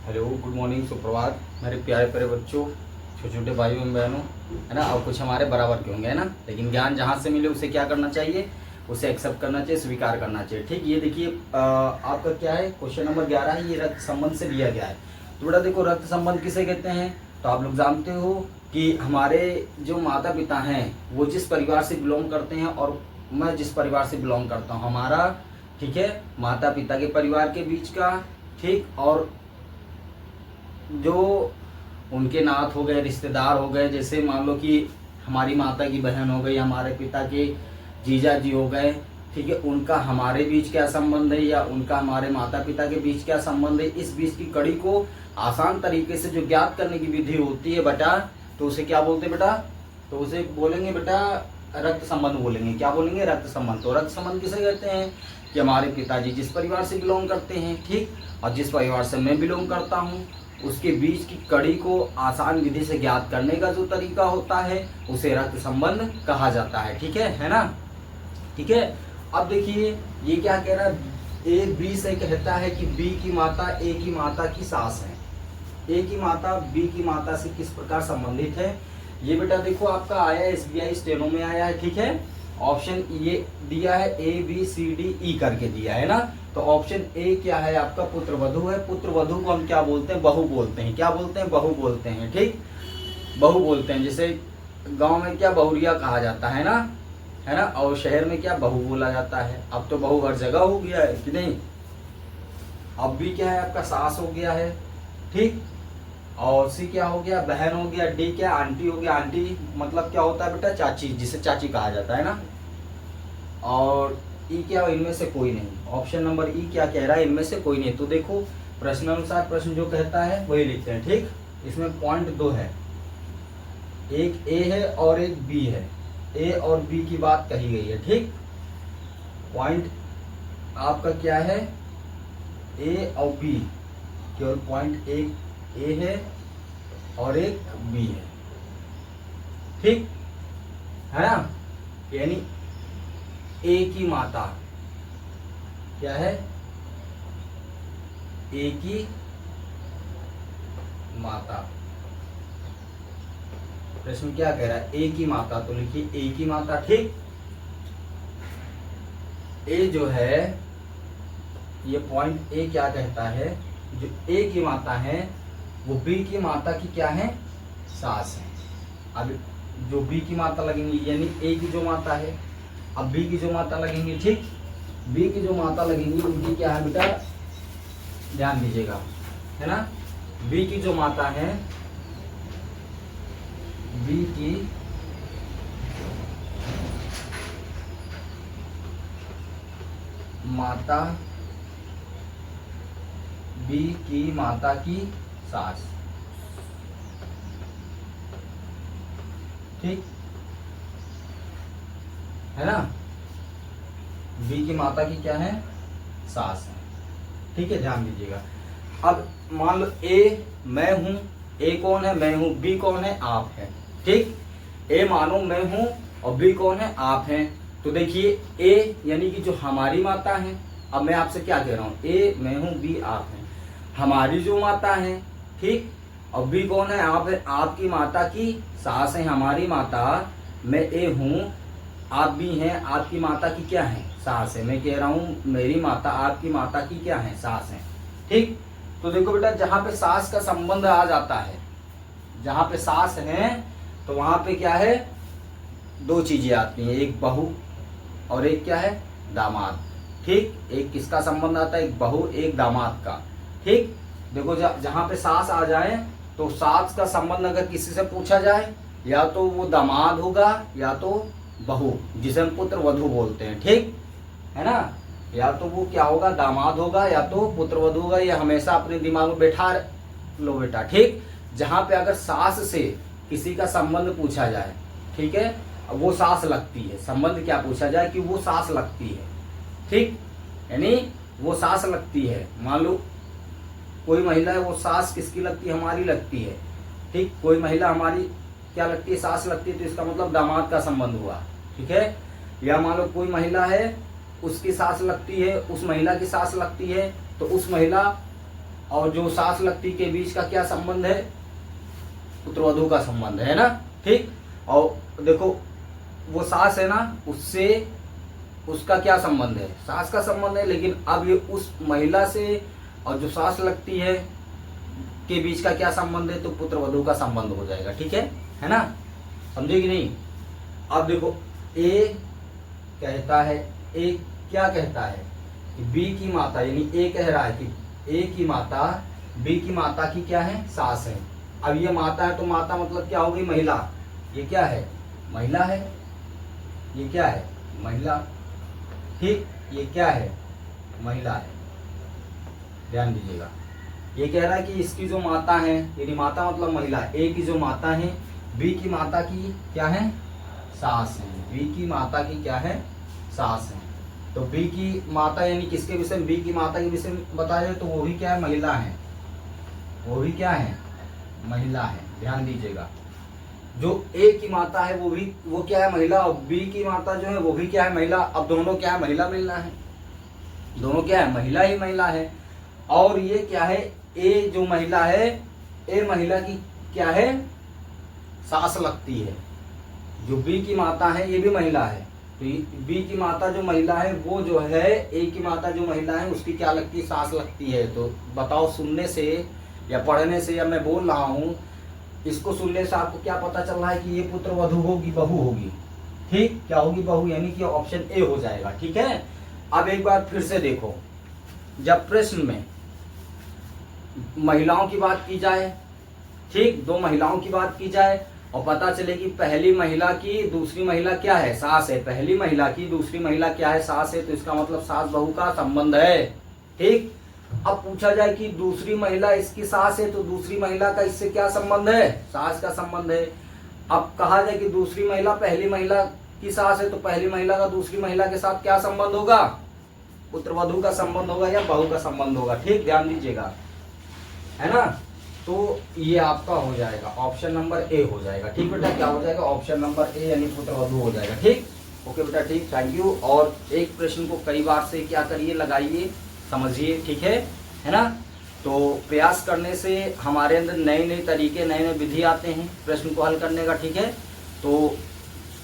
Hello, good morning, सुप्रभात मेरे प्यारे प्यारे बच्चों, छोटे छोटे भाइयों एवं बहनों, है ना। और कुछ हमारे बराबर के होंगे, है ना। लेकिन ज्ञान जहाँ से मिले उसे क्या करना चाहिए, उसे एक्सेप्ट करना चाहिए, स्वीकार करना चाहिए। ठीक, ये देखिए आपका क्या है, क्वेश्चन नंबर 11 है। ये रक्त संबंध से दिया गया है। तो बेटा देखो, रक्त संबंध किसे कहते हैं, तो आप लोग जानते हो कि हमारे जो माता पिता हैं वो जिस परिवार से बिलोंग करते हैं, और मैं जिस परिवार से बिलोंग करता हूँ, हमारा ठीक है माता पिता के परिवार के बीच का, ठीक, और जो उनके नात हो गए, रिश्तेदार हो गए, जैसे मान लो कि हमारी माता की बहन हो गई, हमारे पिता के जीजा जी हो गए, ठीक है, उनका हमारे बीच क्या संबंध है, या उनका हमारे माता पिता के बीच क्या संबंध है, इस बीच की कड़ी को आसान तरीके से जो ज्ञात करने की विधि होती है बेटा, तो उसे क्या बोलते हैं बेटा, तो उसे बोलेंगे बेटा रक्त संबंध बोलेंगे। क्या बोलेंगे, रक्त संबंध। तो रक्त संबंध किसे कहते हैं कि हमारे पिताजी जिस परिवार से बिलोंग करते हैं, ठीक, और जिस परिवार से मैं बिलोंग करता हूँ, उसके बीच की कड़ी को आसान विधि से ज्ञात करने का जो तरीका होता है उसे रक्त संबंध कहा जाता है। ठीक है ना। ठीक है, अब देखिए ये क्या कह रहा है, ए बी से कहता है कि बी की माता ए की माता की सास है। ए की माता बी की माता से किस प्रकार संबंधित है, ये बेटा देखो आपका आया SBI स्टेनो में आया है। ठीक है, ऑप्शन ये दिया है ABCDE करके दिया है ना। तो ऑप्शन ए क्या है आपका, पुत्र वधु है। पुत्र वधु को हम क्या बोलते हैं, बहू बोलते हैं। क्या बोलते हैं, बहू बोलते हैं। ठीक, बहू बोलते हैं। जैसे गांव में क्या बहुरिया कहा जाता है ना, और शहर में क्या बहू बोला जाता है। अब तो बहू हर जगह हो गया है कि नहीं। अब भी क्या है आपका सास हो गया है, ठीक, और सी क्या हो गया, बहन हो गया। डी क्या, आंटी हो गया। आंटी मतलब क्या होता है बेटा, चाची, जिसे चाची कहा जाता है ना। और ई क्या, इनमें से कोई नहीं। ऑप्शन नंबर ई क्या कह रहा है, इनमें से कोई नहीं। तो देखो प्रश्नानुसार प्रश्न जो कहता है वही लिखते हैं। ठीक, इसमें पॉइंट 2 है, एक ए है और एक बी है। ए और बी की बात कही गई है। ठीक, पॉइंट आपका क्या है, ए और बी, केवल पॉइंट एक ए है और एक बी है। ठीक है ना, यानी ए की माता क्या है, ए की माता। प्रश्न क्या कह रहा है, ए की माता, तो लिखिए ए की माता। ठीक, ए जो है ये पॉइंट ए क्या कहता है, जो ए की माता है वो बी की माता की क्या है, सास है। अब जो बी की माता लगेंगी, यानी ए की जो माता है, अब बी की जो माता लगेंगी, ठीक, बी की जो माता लगेंगी उनकी क्या है बेटा, ध्यान दीजिएगा, है ना। बी की जो माता है, बी की माता, बी की माता की सास। ठीक है ना, बी की माता की क्या है, सास है। ठीक है, ध्यान दीजिएगा। अब मान लो ए मैं हूं, ए कौन है, मैं हूं, बी कौन है, आप है। ठीक, ए मानो मैं हूं और बी कौन है, आप हैं। तो देखिए ए यानी कि जो हमारी माता है, अब मैं आपसे क्या कह रहा हूं, ए मैं हूं, बी आप हैं, हमारी जो माता है, ठीक, और बी कौन है, आप है, आपकी माता की सास है। हमारी माता, मैं ए हूं, आप भी हैं, आपकी माता की क्या है, सास है। मैं कह रहा हूं मेरी माता आपकी माता की क्या है, सास है। ठीक, तो देखो बेटा जहां पे सास का संबंध आ जाता है, जहां पे सास है, तो वहां पे क्या है, दो चीजें आती हैं, एक बहू और एक क्या है, दामाद। ठीक, एक किसका संबंध आता है, एक बहू एक दामाद का। ठीक, देखो जहां पे सास आ जाए तो सास का संबंध अगर किसी से पूछा जाए, या तो वो दामाद होगा या तो बहू, जिसे हम पुत्र वधू बोलते हैं। ठीक है ना, या तो वो क्या होगा, दामाद होगा या तो पुत्र वधू होगा। ये हमेशा अपने दिमाग में बैठा लो बेटा। ठीक, जहां पे अगर सास से किसी का संबंध पूछा जाए, ठीक है, वो सास लगती है, संबंध क्या पूछा जाए कि वो सास लगती है। ठीक, यानी वो सास लगती है। मान लो कोई महिला है, वो सास किसकी लगती है, हमारी लगती है। ठीक, कोई महिला हमारी क्या लगती है, सास लगती है, तो इसका मतलब दामाद का संबंध हुआ। ठीक है, या मान लो कोई महिला है, उसकी सास लगती है, उस महिला की सास लगती है, तो उस महिला और जो सास लगती के बीच का क्या संबंध है, पुत्रवधू का संबंध है ना, ठीक। और देखो वो सास है ना, उससे उसका क्या संबंध है, सास का संबंध है, लेकिन अब ये उस महिला से और जो सास लगती है के बीच का क्या संबंध है, तो पुत्रवधू का संबंध हो जाएगा, ठीक है ना, समझे कि नहीं। अब देखो ए कहता है, ए क्या कहता है कि बी की माता, यानी ए कह रहा है कि ए की माता बी की माता की क्या है, सास है। अब ये माता है तो माता मतलब क्या हो गई, महिला। ये क्या है, महिला है, ये क्या है, महिला, ठीक, ये क्या है, महिला है, ध्यान दीजिएगा। ये कह रहा है कि इसकी जो माता है, यानी माता मतलब महिला, ए की जो माता है, बी की माता की क्या है, सास है, बी की माता की क्या है, सास है। तो बी की माता यानी किसके विषय में, बी की माता के विषय में बताया जाए तो वो भी क्या है, महिला है, वो भी क्या है, महिला है, ध्यान दीजिएगा। जो ए की माता है वो क्या है, महिला, और बी की माता जो है वो भी क्या है, महिला। अब दोनों क्या है, महिला महिला है, दोनों क्या है, महिला ही महिला है। और ये क्या है, ए जो महिला है, ए महिला की क्या है, सास लगती है। जो बी की माता है ये भी महिला है, तो बी की माता जो महिला है वो जो है, ए की माता जो महिला है उसकी क्या लगती है, सास लगती है। तो बताओ, सुनने से या पढ़ने से या मैं बोल रहा हूँ, इसको सुनने से आपको क्या पता चल रहा है कि ये पुत्रवधू होगी, बहू होगी, ठीक, क्या होगी, बहू, यानी कि ऑप्शन ए हो जाएगा, ठीक है। अब एक बार फिर से देखो, जब प्रश्न में महिलाओं की बात की जाए, ठीक, दो महिलाओं की बात की जाए और पता चले कि पहली महिला की दूसरी महिला क्या है, सास है, पहली महिला की दूसरी महिला क्या है, सास है, तो इसका मतलब सास बहू का संबंध है, ठीक। अब पूछा जाए कि दूसरी महिला इसकी सास है, तो दूसरी महिला का इससे क्या संबंध है, सास का संबंध है। अब कहा जाए कि दूसरी महिला पहली महिला की सास है, तो पहली महिला का दूसरी महिला के साथ क्या संबंध होगा, पुत्रवधू का संबंध होगा या बहू का संबंध होगा, ठीक, ध्यान दीजिएगा, है ना। तो ये आपका हो जाएगा, ऑप्शन नंबर ए हो जाएगा, ठीक बेटा, क्या हो जाएगा, ऑप्शन नंबर ए यानी पुत्रवधू हो जाएगा, ठीक। ओके बेटा, ठीक, थैंक यू। और एक प्रश्न को कई बार से क्या करिए, लगाइए, समझिए, ठीक है ना। तो प्रयास करने से हमारे अंदर नए नए तरीके, नए नए विधि आते हैं प्रश्न को हल करने का, ठीक है। तो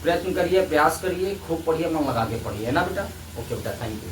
प्रयत्न करिए, प्रयास करिए, खूब पढ़िए, मन लगा के पढ़िए, है ना बेटा। ओके बेटा, थैंक यू।